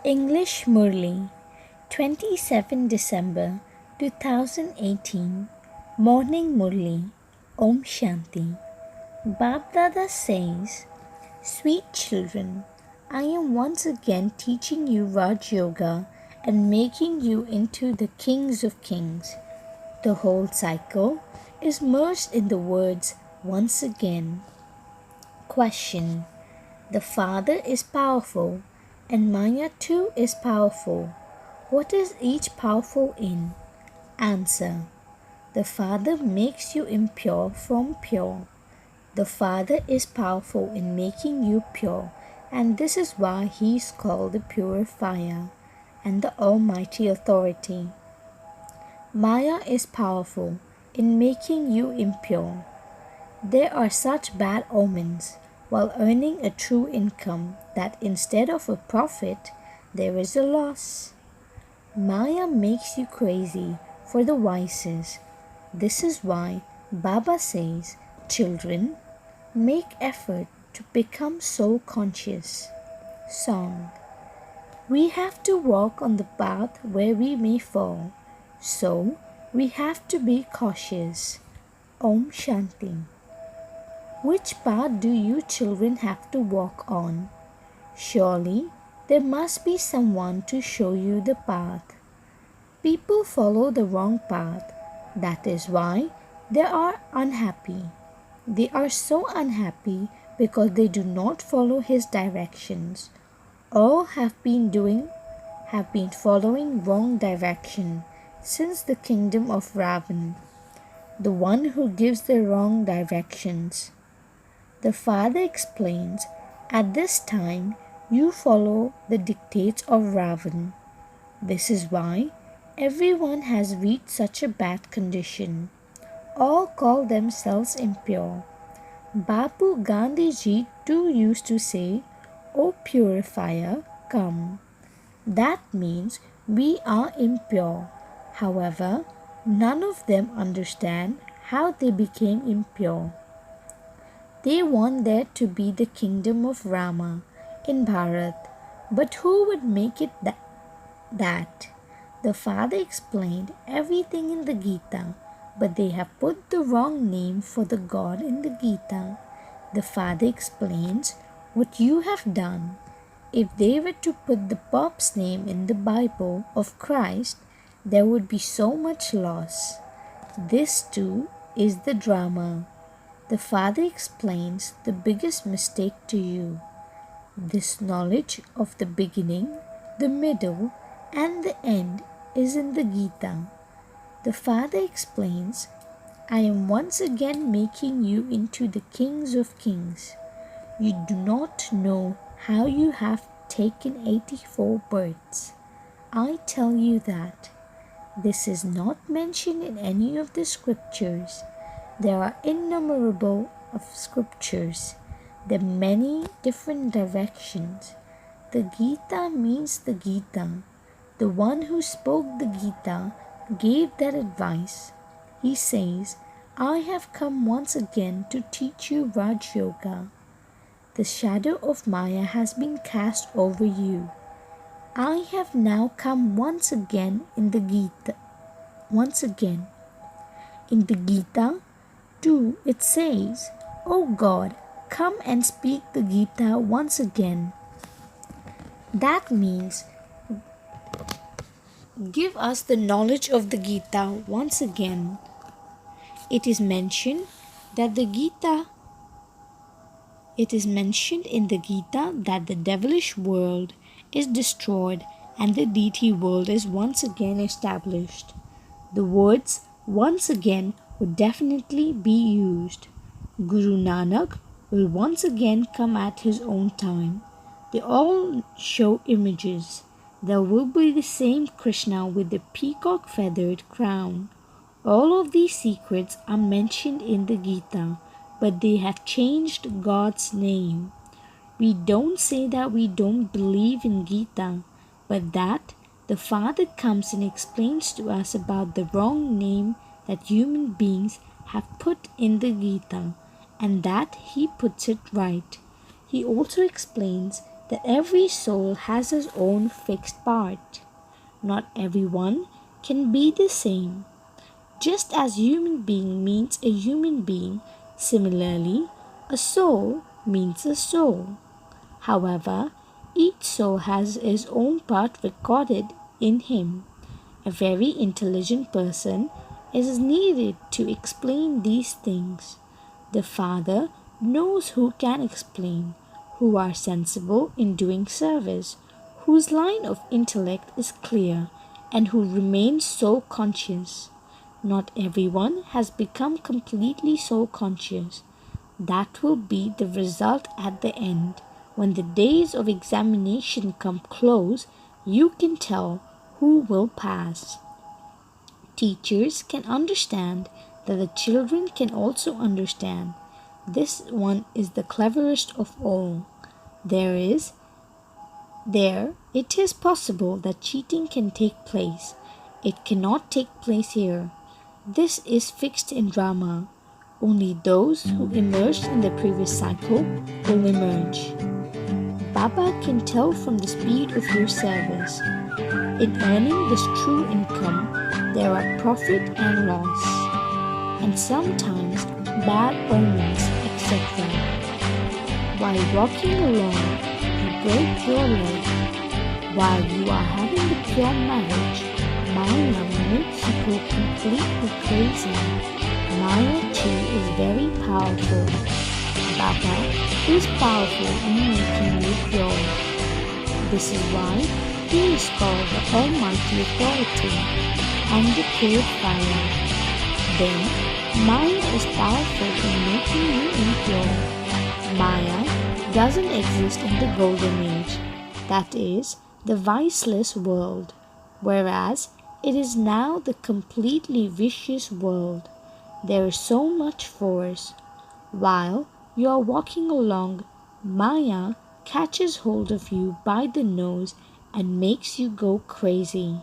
English Murli, 27 December 2018. Morning Murli. Om Shanti. Bab-Dada says, Sweet children, I am once again teaching you Raj Yoga and making you into the kings of kings. The whole cycle is merged in the words once again. Question. The Father is powerful and Maya too is powerful. What is each powerful in? Answer. The Father makes you impure from pure. The Father is powerful in making you pure, and this is why He is called the Purifier and the Almighty Authority. Maya is powerful in making you impure. There are such bad omens while earning a true income that instead of a profit, there is a loss. Maya makes you crazy for the vices. This is why Baba says, children, make effort to become soul conscious. Song. We have to walk on the path where we may fall, so we have to be cautious. Om Shanti. Which path do you children have to walk on? Surely there must be someone to show you the path. People follow the wrong path. That is why they are unhappy. They are so unhappy because they do not follow His directions. All have been following wrong direction since the kingdom of Ravan, the one who gives the wrong directions. The Father explains, at this time you follow the dictates of Ravan. This is why everyone has reached such a bad condition. All call themselves impure. Bapu Gandhiji too used to say, O purifier, come. That means we are impure. However, none of them understand how they became impure. They want there to be the kingdom of Rama in Bharat, but who would make it that? The Father explained everything in the Gita, but they have put the wrong name for the God in the Gita. The Father explains what you have done. If they were to put the Pope's name in the Bible of Christ, there would be so much loss. This too is the drama. The Father explains the biggest mistake to you. This knowledge of the beginning, the middle, and the end is in the Gita. The Father explains, I am once again making you into the kings of kings. You do not know how you have taken 84 births. I tell you that. This is not mentioned in any of the scriptures. There are innumerable of scriptures. There are many different directions. The Gita means the Gita. The one who spoke the Gita gave that advice. He says, I have come once again to teach you Raj Yoga. The shadow of Maya has been cast over you. I have now come once again in the Gita. In the Gita, too, it says, O God, come and speak the Gita once again. That means, give us the knowledge of the Gita once again. It is mentioned in the Gita that the devilish world is destroyed and the deity world is once again established. The words once again would definitely be used. Guru Nanak will once again come at his own time. They all show images. There will be the same Krishna with the peacock feathered crown. All of these secrets are mentioned in the Gita, but they have changed God's name. We don't say that we don't believe in Gita, but that the Father comes and explains to us about the wrong name that human beings have put in the Gita, and that He puts it right. He also explains that every soul has its own fixed part. Not everyone can be the same. Just as human being means a human being, similarly, a soul means a soul. However, each soul has his own part recorded in him. A very intelligent person is needed to explain these things. The Father knows who can explain, who are sensible in doing service, whose line of intellect is clear, and who remain so conscious. Not everyone has become completely so conscious. That will be the result at the end. When the days of examination come close, you can tell who will pass. Teachers can understand that the children can also understand. This one is the cleverest of all. It is possible that cheating can take place. It cannot take place here. This is fixed in Brahma. Only those who emerged in the previous cycle will emerge. Baba can tell from the speed of your service. In earning this true income, there are profit and loss, and sometimes bad omens, etc. While walking along, you break your leg. While you are having the pure marriage, Maya makes you go completely crazy. Maya too is very powerful. Baba is powerful in making you pure. This is why he is called the Almighty Authority and the Purifier. Then, Maya is powerful in making you impure. Maya doesn't exist in the Golden Age, that is, the viceless world, whereas it is now the completely vicious world. There is so much force. While you are walking along, Maya catches hold of you by the nose and makes you go crazy.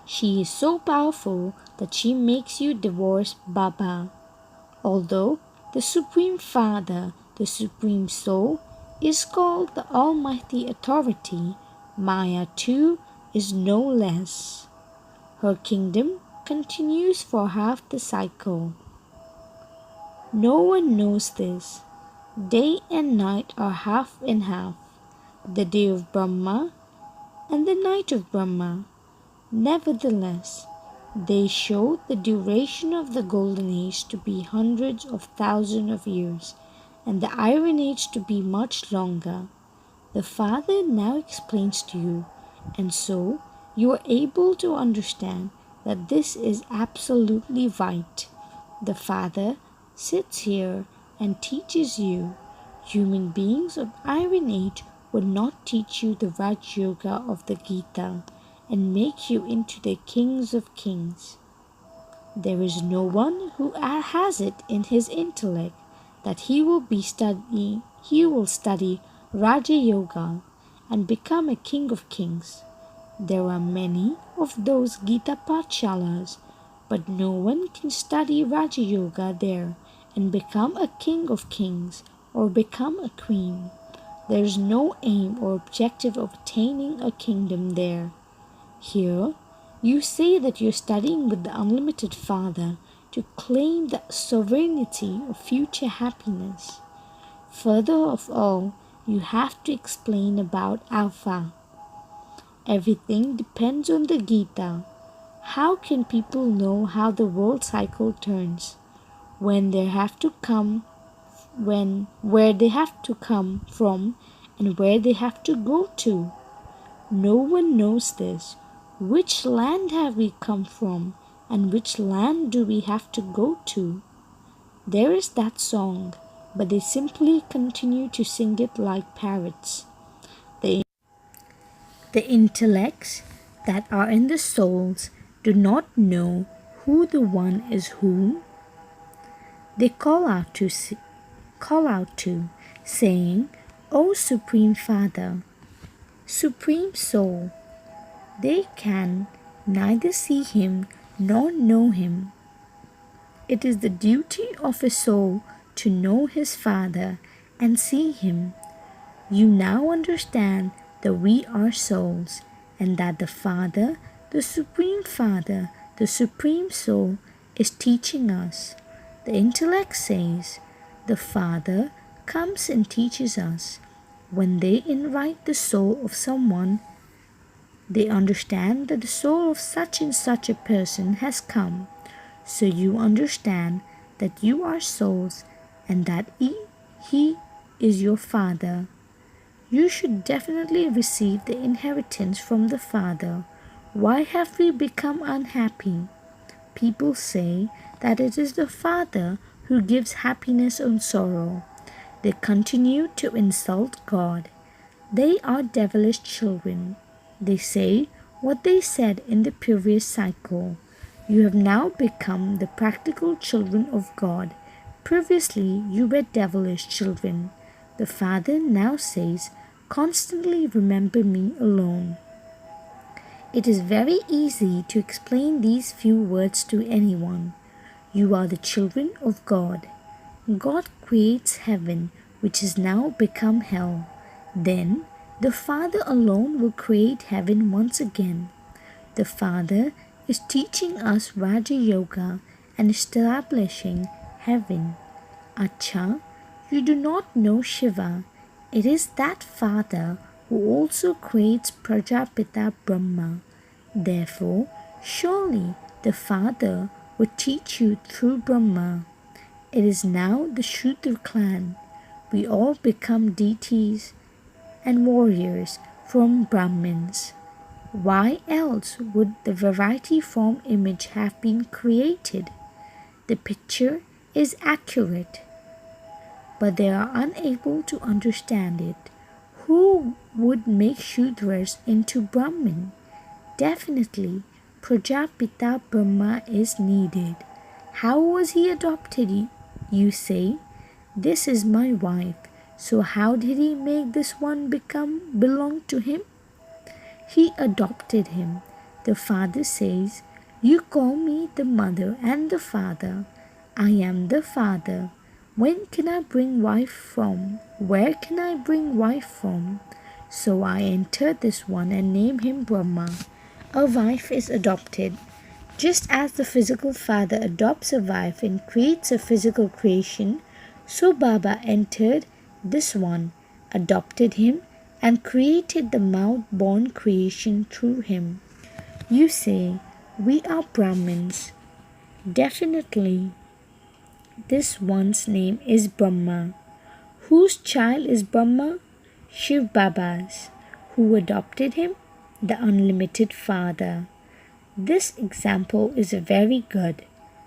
She is so powerful that she makes you divorce Baba. Although the Supreme Father, the Supreme Soul, is called the Almighty Authority, Maya too is no less. Her kingdom continues for half the cycle. No one knows this. Day and night are half and half, the day of Brahma and the night of Brahma. Nevertheless, they show the duration of the Golden Age to be hundreds of thousands of years, and the Iron Age to be much longer. The Father now explains to you, and so you are able to understand that this is absolutely right. The Father sits here and teaches you. Human beings of Iron Age would not teach you the Raj Yoga of the Gita and make you into the kings of kings. There is no one who has it in his intellect that he will study Raja Yoga and become a king of kings. There are many of those Gita Pathshalas, but no one can study Raja Yoga there and become a king of kings or become a queen. There is no aim or objective of attaining a kingdom there. Here, you say that you're studying with the unlimited Father to claim the sovereignty of future happiness. Further of all, you have to explain about Alpha. Everything depends on the Gita. How can people know how the world cycle turns? Where they have to come from and where they have to go to? No one knows this. Which land have we come from and which land do we have to go to? There is that song, but they simply continue to sing it like parrots. The intellects that are in the souls do not know who the one is whom they call out to, saying, O Supreme Father, Supreme Soul. They can neither see him nor know him. It is the duty of a soul to know his Father and see him. You now understand that we are souls and that the Father, the Supreme Soul, is teaching us. The intellect says, the Father comes and teaches us. When they invite the soul of someone, they understand that the soul of such and such a person has come. So you understand that you are souls and that he is your Father. You should definitely receive the inheritance from the Father. Why have we become unhappy? People say that it is the Father who gives happiness or sorrow. They continue to insult God. They are devilish children. They say what they said in the previous cycle. You have now become the practical children of God. Previously, you were devilish children. The Father now says, constantly remember me alone. It is very easy to explain these few words to anyone. You are the children of God. God creates heaven, which has now become hell. Then, the Father alone will create heaven once again. The Father is teaching us Raja Yoga and establishing heaven. Acha, you do not know Shiva. It is that Father who also creates Prajapita Brahma. Therefore, surely the Father would teach you through Brahma. It is now the Shudra clan. We all become deities and warriors from Brahmins. Why else would the variety form image have been created? The picture is accurate, but they are unable to understand it. Who would make Shudras into Brahmin? Definitely, Prajapita Brahma is needed. How was he adopted, you say? This is my wife. So how did he make this one belong to him? He adopted him. The Father says, you call me the mother and the father. I am the Father. When can I bring wife from? Where can I bring wife from? So I enter this one and name him Brahma. A wife is adopted. Just as the physical father adopts a wife and creates a physical creation, so Baba entered this one, adopted him, and created the mouth-born creation through him. You say, we are Brahmins. Definitely, this one's name is Brahma. Whose child is Brahma? Shivbaba's. Who adopted him? The unlimited Father. This example is very good,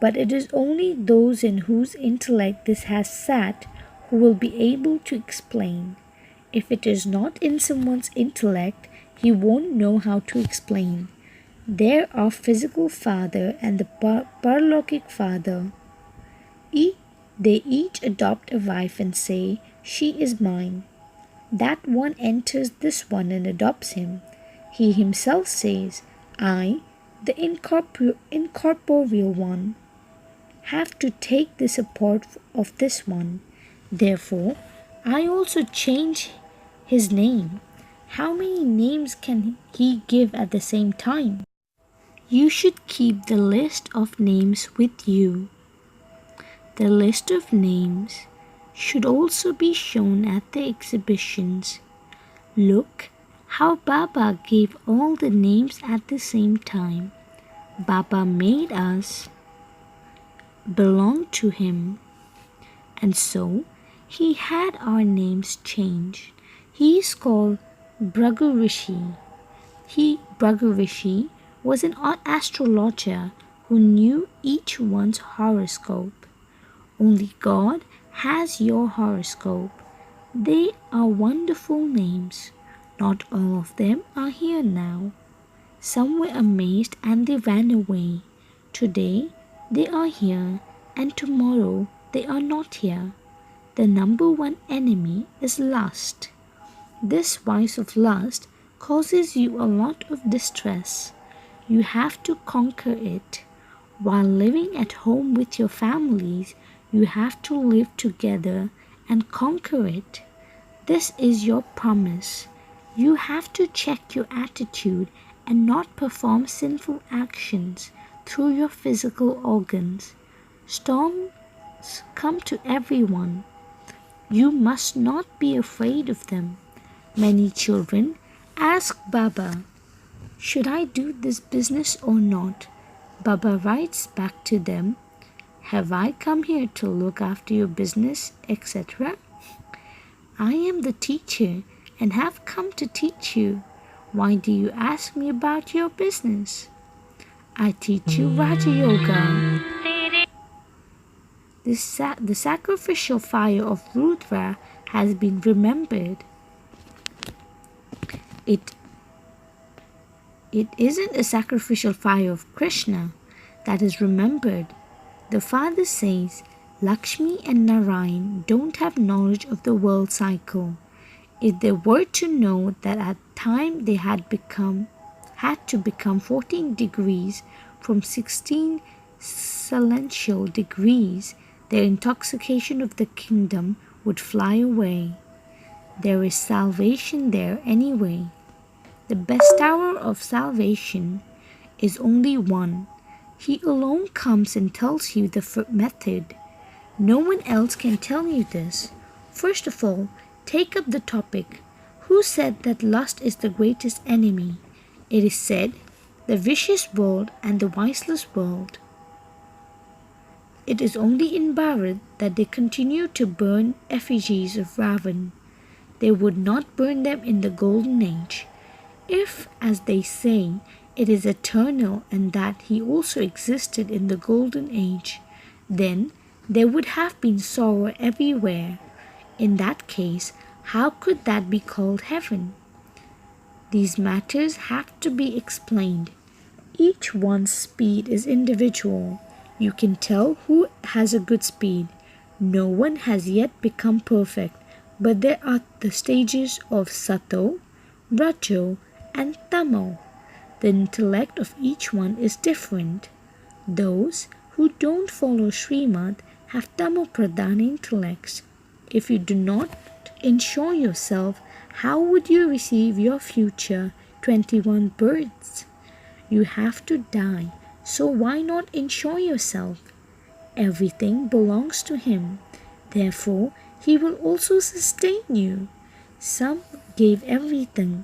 but it is only those in whose intellect this has sat who will be able to explain. If it is not in someone's intellect, he won't know how to explain. There are physical father and the paralokic father. They each adopt a wife and say, she is mine. That one enters this one and adopts him. He himself says, I, the incorporeal one, have to take the support of this one. Therefore, I also change his name. How many names can he give at the same time? You should keep the list of names with you. The list of names should also be shown at the exhibitions. Look how Baba gave all the names at the same time. Baba made us belong to him, and so he had our names changed. He is called Bhrigu Rishi. Bhrigu Rishi was an astrologer who knew each one's horoscope. Only God has your horoscope. They are wonderful names. Not all of them are here now. Some were amazed and they ran away. Today they are here and tomorrow they are not here. The number one enemy is lust. This vice of lust causes you a lot of distress. You have to conquer it. While living at home with your families, you have to live together and conquer it. This is your promise. You have to check your attitude and not perform sinful actions through your physical organs. Storms come to everyone. You must not be afraid of them. Many children ask Baba, should I do this business or not? Baba writes back to them, have I come here to look after your business, etc.? I am the teacher and have come to teach you. Why do you ask me about your business? I teach you Raja Yoga. The sacrificial fire of Rudra has been remembered. It isn't a sacrificial fire of Krishna that is remembered. The father says, Lakshmi and Narayan don't have knowledge of the world cycle. If they were to know that at time they had to become 14 degrees from 16 celestial degrees, their intoxication of the kingdom would fly away. There is salvation there anyway. The best hour of salvation is only one. He alone comes and tells you the method. No one else can tell you this. First of all, take up the topic. Who said that lust is the greatest enemy? It is said, the vicious world and the viceless world. It is only in Bharat that they continue to burn effigies of Ravan. They would not burn them in the golden age. If, as they say, it is eternal and that he also existed in the golden age, then there would have been sorrow everywhere. In that case, how could that be called heaven? These matters have to be explained. Each one's speed is individual. You can tell who has a good speed. No one has yet become perfect, but there are the stages of Sato, Rajo, and Tamo. The intellect of each one is different. Those who don't follow Srimad have Tamo Pradhan intellects. If you do not ensure yourself, how would you receive your future 21 births? You have to die, so why not ensure yourself? Everything belongs to him. Therefore, he will also sustain you. Some gave everything,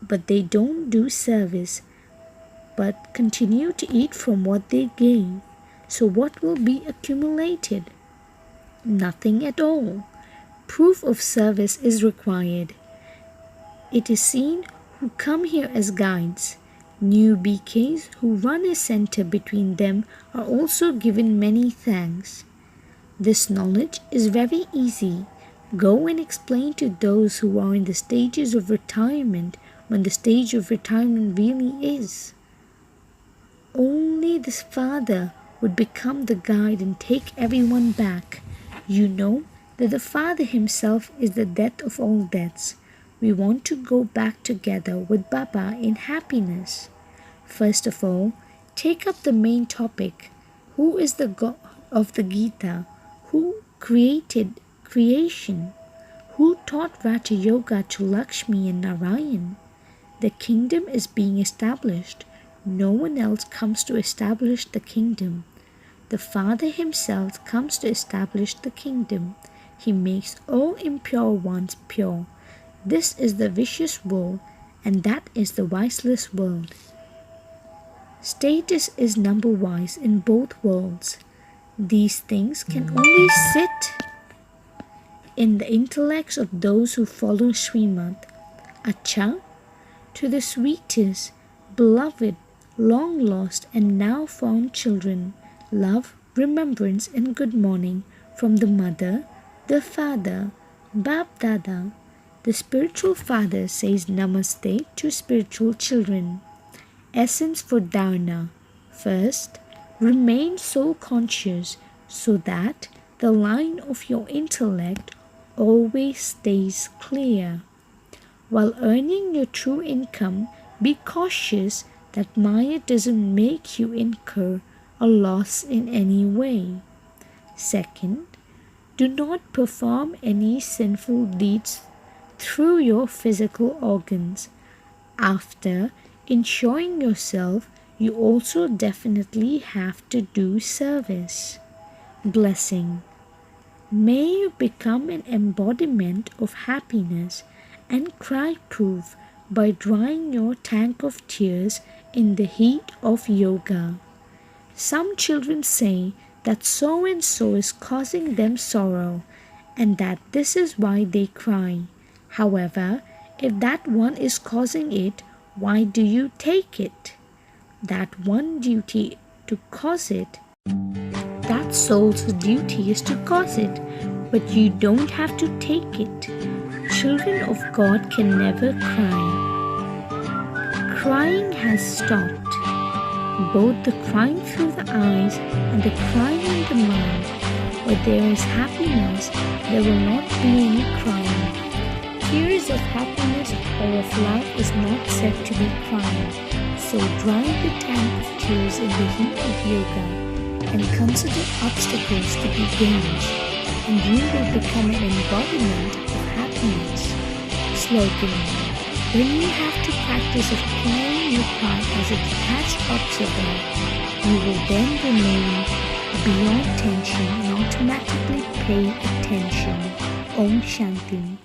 but they don't do service, but continue to eat from what they gave. So what will be accumulated? Nothing at all. Proof of service is required. It is seen who come here as guides. New BKs who run a center between them are also given many thanks. This knowledge is very easy. Go and explain to those who are in the stages of retirement when the stage of retirement really is. Only this father would become the guide and take everyone back. You know that the Father himself is the death of all deaths. We want to go back together with Baba in happiness. First of all, take up the main topic. Who is the God of the Gita? Who created creation? Who taught Raja Yoga to Lakshmi and Narayan? The kingdom is being established. No one else comes to establish the kingdom. The Father himself comes to establish the kingdom. He makes all impure ones pure. This is the vicious world, and that is the viceless world. Status is number-wise in both worlds. These things can only sit in the intellects of those who follow Srimad. Acha, to the sweetest, beloved, long lost and now found children, love, remembrance and good morning from the mother, the father, Bap Dada. The spiritual father says Namaste to spiritual children. Essence for dharana. First, remain soul conscious so that the line of your intellect always stays clear. While earning your true income, be cautious that Maya doesn't make you incur a loss in any way. Second, do not perform any sinful deeds through your physical organs. After enjoying yourself, you also definitely have to do service. Blessing. May you become an embodiment of happiness and cry proof by drying your tank of tears in the heat of yoga. Some children say that so and so is causing them sorrow and that this is why they cry. However, if that one is causing it, why do you take it? That one duty to cause it. That soul's duty is to cause it, but you don't have to take it. Children of God can never cry. Crying has stopped. Both the crying through the eyes and the crying in the mind. Where there is happiness, there will not be any crying. Tears of happiness or of love is not said to be crying. So dry the tank of tears in the heat of yoga and consider obstacles to be gains, and you will become an embodiment of happiness. Slogan. When you have to practice of playing your part as a detached observer, you will then remain beyond tension and automatically pay attention. Om Shanti.